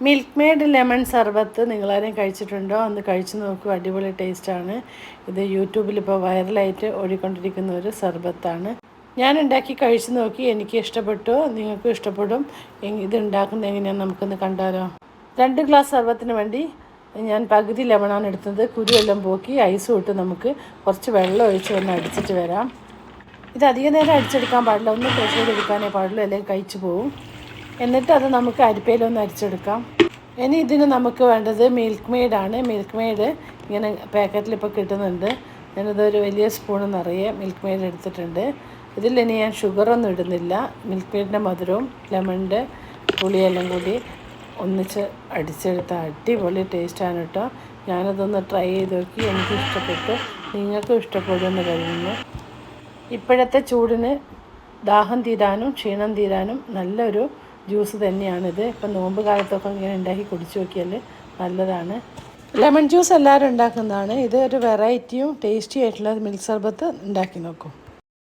Milk made lemon സർബത്ത് നിങ്ങളാരും കഴിച്ചിട്ടുണ്ടോ? ഒന്ന് കഴിച്ചു നോക്കൂ, അടിപൊളി ടേസ്റ്റാണ്. ഇത് യൂട്യൂബിൽ ഇപ്പോൾ വൈറലായിട്ട് ഓടിക്കൊണ്ടിരിക്കുന്ന ഒരു സർബത്താണ്. ഞാൻ ഉണ്ടാക്കി കഴിച്ചു നോക്കി, എനിക്ക് ഇഷ്ടപ്പെട്ടു, നിങ്ങൾക്കും ഇഷ്ടപ്പെടും. ഇത് ഉണ്ടാക്കുന്നത് എങ്ങനെയാണെന്ന് നമുക്കൊന്ന് കണ്ടാലോ. 2 ഗ്ലാസ് സർബത്തിന് വേണ്ടി ഞാൻ പകുതി ലെമണാണ് എടുത്തത്. കുരുവെല്ലാം പോക്കി ഐസും ഇട്ട് നമുക്ക് കുറച്ച് വെള്ളം ഒഴിച്ച് ഒന്ന് അടിച്ചിട്ട് വരാം. ഇത് അധികം നേരം അടിച്ചെടുക്കാൻ പാടില്ല, ഒന്ന് പ്രഷർ ചെയ്തെടുക്കാനേ പാടുള്ളൂ, അല്ലെങ്കിൽ കഴിച്ചു പോവും. എന്നിട്ട് അത് നമുക്ക് അരിപ്പയിലൊന്ന് അരിച്ചെടുക്കാം. ഇനി ഇതിന് നമുക്ക് വേണ്ടത് മിൽക്ക് മെയ്ഡാണ്. മിൽക്ക് മെയ്ഡ് ഇങ്ങനെ പാക്കറ്റിൽ ഇപ്പോൾ കിട്ടുന്നുണ്ട്. ഞാനിതൊരു വലിയ സ്പൂണ് നിറയെ മിൽക്ക് മെയ്ഡ് എടുത്തിട്ടുണ്ട്. ഇതിൽ ഇനി ഞാൻ ഷുഗറൊന്നും ഇടുന്നില്ല. മിൽക്ക് മെയ്ഡിൻ്റെ മധുരവും ലെമണിൻ്റെ പുളിയെല്ലാം കൂടി ഒന്നിച്ച് അടിച്ചെടുത്ത അടിപൊളി ടേസ്റ്റാണ് കേട്ടോ. ഞാനതൊന്ന് ട്രൈ ചെയ്ത് നോക്കി, എനിക്ക് ഇഷ്ടപ്പെട്ടു, നിങ്ങൾക്കും ഇഷ്ടപ്പെടുമെന്ന് കരുതുന്നു. ഇപ്പോഴത്തെ ചൂടിന് ദാഹം തീരാനും ക്ഷീണം തീരാനും നല്ലൊരു ജ്യൂസ് തന്നെയാണിത്. ഇപ്പം നോമ്പ് കാലത്തൊക്കെ ഇങ്ങനെ ഉണ്ടാക്കി കുടിച്ചു നോക്കിയാൽ നല്ലതാണ്. ലെമൺ ജ്യൂസ് എല്ലാവരും ഉണ്ടാക്കുന്നതാണ്. ഇത് ഒരു വെറൈറ്റിയും ടേസ്റ്റി ആയിട്ടുള്ള മിൽക്ക് സർബത്ത് ഉണ്ടാക്കി നോക്കും.